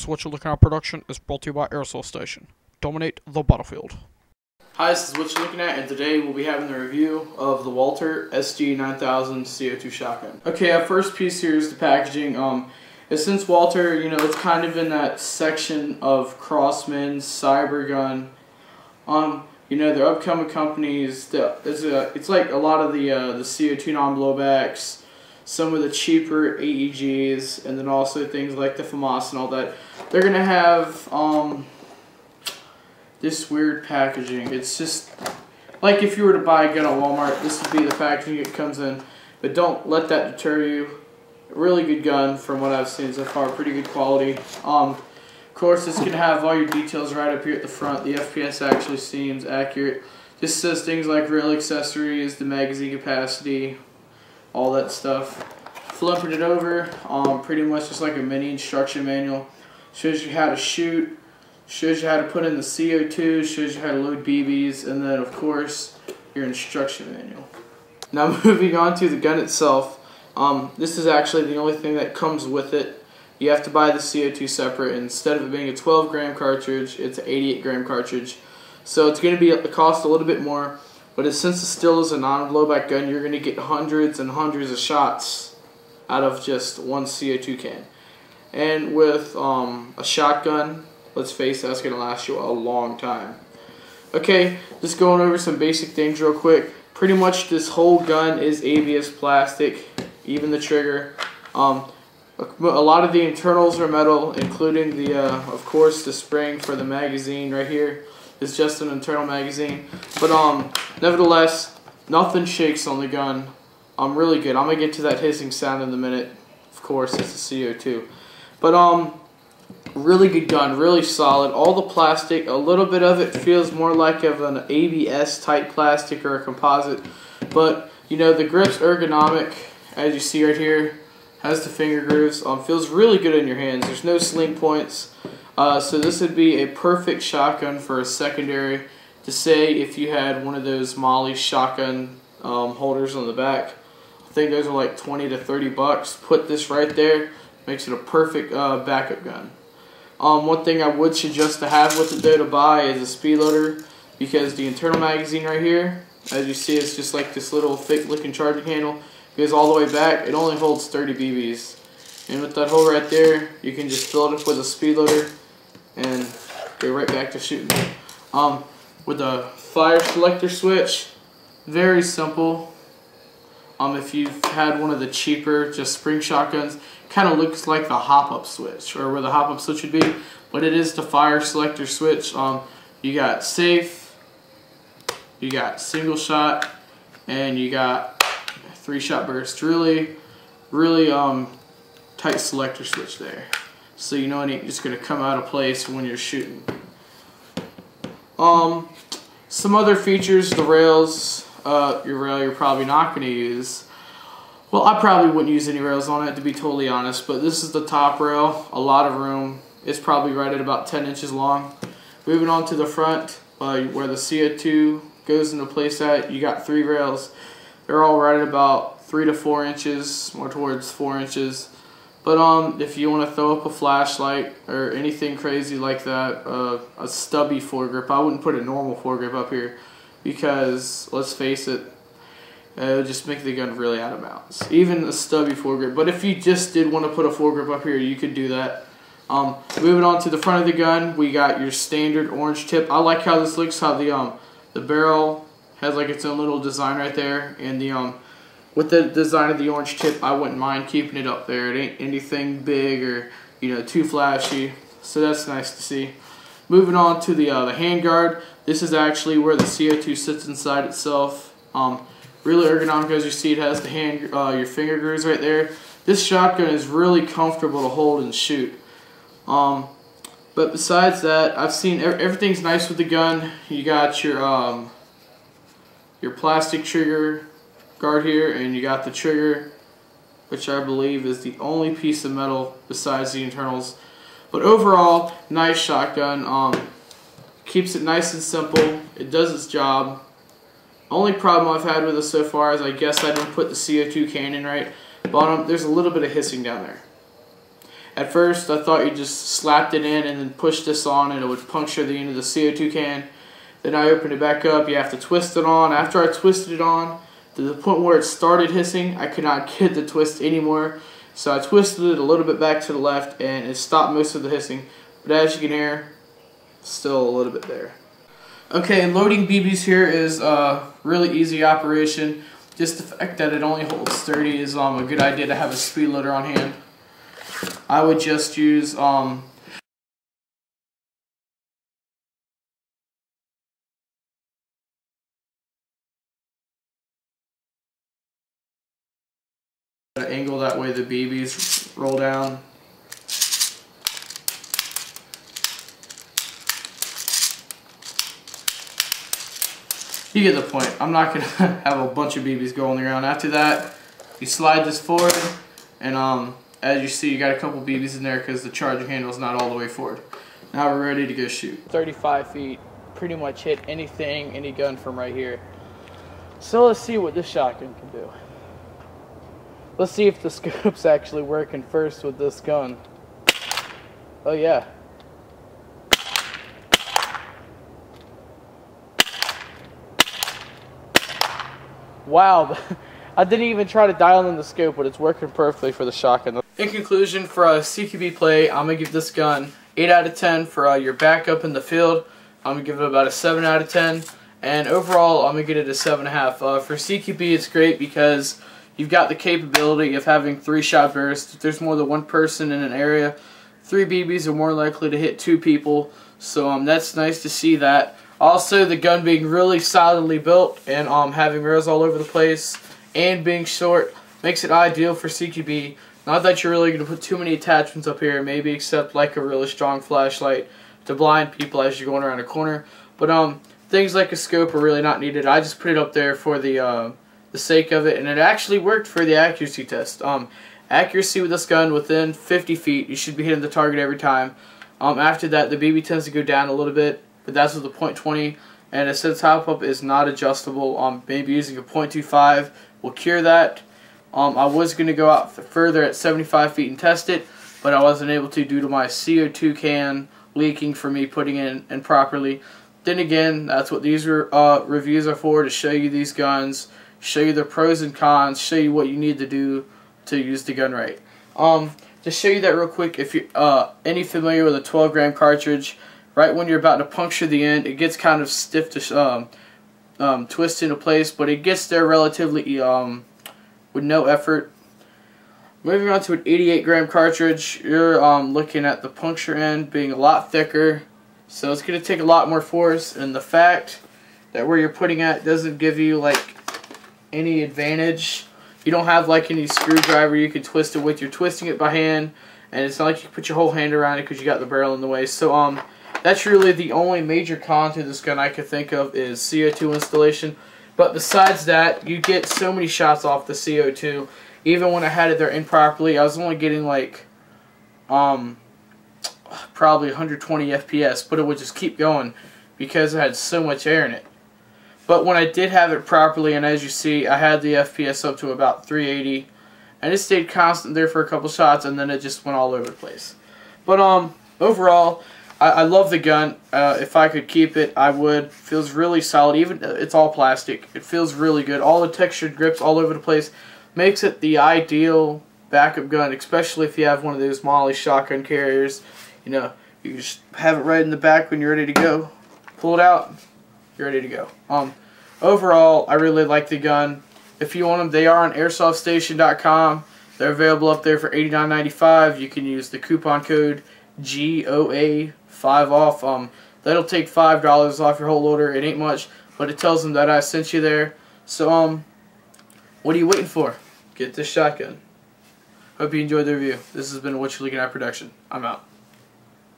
This What You're Looking At production is brought to you by Airsoft Station. Dominate the battlefield. Hi, this is What You're Looking At, and today we'll be having the review of the Walther SG 9000 CO2 Shotgun. Okay, our first piece here is the packaging. Since Walther, it's kind of in that section of Crossman, Cybergun. Their upcoming companies. It's like a lot of the CO2 non-blowbacks, some of the cheaper AEGs, and then also things like the FAMAS and all that. They're gonna have this weird packaging. It's just like if you were to buy a gun at Walmart, this would be the packaging it comes in. But don't let that deter you. A really good gun from what I've seen so far. Pretty good quality. Of course, it's gonna have all your details right up here at the front. The FPS actually seems accurate. This says things like rail accessories, the magazine capacity, all that stuff. Flipping it over, pretty much just like a mini instruction manual. Shows you how to shoot, shows you how to put in the CO2, shows you how to load BBs, and then of course your instruction manual. Now moving on to the gun itself, this is actually the only thing that comes with it. You have to buy the CO2 separate. Instead of it being a 12 gram cartridge, it's an 88 gram cartridge. So it's going to be cost a little bit more. But since it still is a non-blowback gun, you're going to get hundreds and hundreds of shots out of just one CO2 can. And with a shotgun, let's face it, that's going to last you a long time. Okay, just going over some basic things real quick. Pretty much this whole gun is ABS plastic, even the trigger. A lot of the internals are metal, including the, of course, the spring for the magazine right here. It's just an internal magazine, but nevertheless, nothing shakes on the gun. Really good. I'm gonna get to that hissing sound in a minute. Of course, it's a CO2, but really good gun, really solid. All the plastic, a little bit of it feels more like of an ABS type plastic or a composite, but the grip's ergonomic, as you see right here. Has the finger grooves. Feels really good in your hands. There's no sling points. So this would be a perfect shotgun for a secondary. To say if you had one of those Molly shotgun holders on the back. I think those are like 20 to 30 bucks. Put this right there. Makes it a perfect backup gun. One thing I would suggest to have with it though to buy is a speed loader, because the internal magazine right here, as you see, it's just like this little thick looking charging handle. Goes all the way back. It only holds 30 BBs. And with that hole right there, you can just fill it up with a speed loader and go right back to shooting. With a fire selector switch, very simple. If you've had one of the cheaper just spring shotguns, kind of looks like the hop-up switch, or where the hop-up switch would be, but it is the fire selector switch. You got safe, you got single shot, and you got 3-shot burst. Really tight selector switch there, so it ain't just gonna come out of place when you're shooting. Some other features, the rails. Your rail you're probably not gonna use. Well, I probably wouldn't use any rails on it, to be totally honest, but this is the top rail. A lot of room. It's probably right at about 10 inches long. Moving on to the front, where the CO2 goes into place at, you got 3 rails. They're all right at about 3 to 4 inches, more towards 4 inches. But if you want to throw up a flashlight or anything crazy like that, a stubby foregrip, I wouldn't put a normal foregrip up here, because let's face it, it would just make the gun really out of bounds. Even a stubby foregrip. But if you just did want to put a foregrip up here, you could do that. Moving on to the front of the gun, we got your standard orange tip. I like how this looks, how the barrel has like its own little design right there, and with the design of the orange tip, I wouldn't mind keeping it up there. It ain't anything big or too flashy, so that's nice to see. Moving on to the handguard. This is actually where the CO2 sits inside itself. Really ergonomic, as you see. It has the your finger grooves right there. This shotgun is really comfortable to hold and shoot. But besides that, I've seen everything's nice with the gun. You got your plastic trigger guard here, and you got the trigger, which I believe is the only piece of metal besides the internals. But overall, nice shotgun. Keeps it nice and simple. It does its job. Only problem I've had with it so far is I guess I didn't put the CO2 can in right. But there's a little bit of hissing down there. At first, I thought you just slapped it in and then pushed this on and it would puncture the end of the CO2 can. Then I opened it back up. You have to twist it on. After I twisted it on, to the point where it started hissing, I could not get the twist anymore. So I twisted it a little bit back to the left and it stopped most of the hissing. But as you can hear, still a little bit there. Okay, loading BBs here is a really easy operation. Just the fact that it only holds 30 is a good idea to have a speed loader on hand. I would just use an angle, that way the BBs roll down. You get the point. I'm not going to have a bunch of BBs go on the ground. After that, you slide this forward, and as you see, you got a couple BBs in there because the charging handle is not all the way forward. Now we're ready to go shoot. 35 feet, pretty much hit anything, any gun from right here. So let's see what this shotgun can do. Let's see if the scope's actually working first with this gun. Oh yeah. Wow, I didn't even try to dial in the scope, but it's working perfectly for the shotgun. In conclusion, for a CQB play, I'm going to give this gun 8 out of 10 for your backup in the field. I'm going to give it about a 7 out of 10. And overall, I'm going to get it a 7.5. For CQB, it's great because you've got the capability of having 3-shot bursts. If there's more than one person in an area, 3 BBs are more likely to hit 2 people. So that's nice to see that. Also, the gun being really solidly built and having rails all over the place and being short makes it ideal for CQB. Not that you're really going to put too many attachments up here, maybe except like a really strong flashlight to blind people as you're going around a corner. But things like a scope are really not needed. I just put it up there for the sake of it, and it actually worked for the accuracy test. Accuracy with this gun within 50 feet, you should be hitting the target every time. After that, the BB tends to go down a little bit, but that's with the .20, and it says top up is not adjustable. Maybe using a .25 will cure that. I was going to go out further at 75 feet and test it, but I wasn't able to due to my CO2 can leaking from me putting it in improperly. Then again, that's what these reviews are for, to show you these guns, show you the pros and cons, show you what you need to do to use the gun right. To show you that real quick, if you're any familiar with a 12-gram cartridge, right when you're about to puncture the end, it gets kind of stiff to twist into place, but it gets there relatively with no effort. Moving on to an 88-gram cartridge, you're looking at the puncture end being a lot thicker, so it's going to take a lot more force, and the fact that where you're putting it doesn't give you like any advantage. You don't have like any screwdriver you can twist it with. You're twisting it by hand, and it's not like you can put your whole hand around it because you got the barrel in the way. So that's really the only major con to this gun I could think of is CO2 installation. But besides that, you get so many shots off the CO2. Even when I had it there improperly, I was only getting like probably 120 FPS, but it would just keep going because it had so much air in it. But when I did have it properly, and as you see, I had the FPS up to about 380, and it stayed constant there for a couple shots, and then it just went all over the place. But overall, I love the gun. If I could keep it, I would. Feels really solid. Even it's all plastic. It feels really good. All the textured grips all over the place makes it the ideal backup gun, especially if you have one of those Molly shotgun carriers. You know, you just have it right in the back when you're ready to go. Pull it out, you're ready to go. Overall, I really like the gun. If you want them, they are on airsoftstation.com. They're available up there for $89.95. You can use the coupon code GOA5 off. That'll take $5 off your whole order. It ain't much, but it tells them that I sent you there. So what are you waiting for? Get this shotgun. Hope you enjoyed the review. This has been a What You Looking At production. I'm out.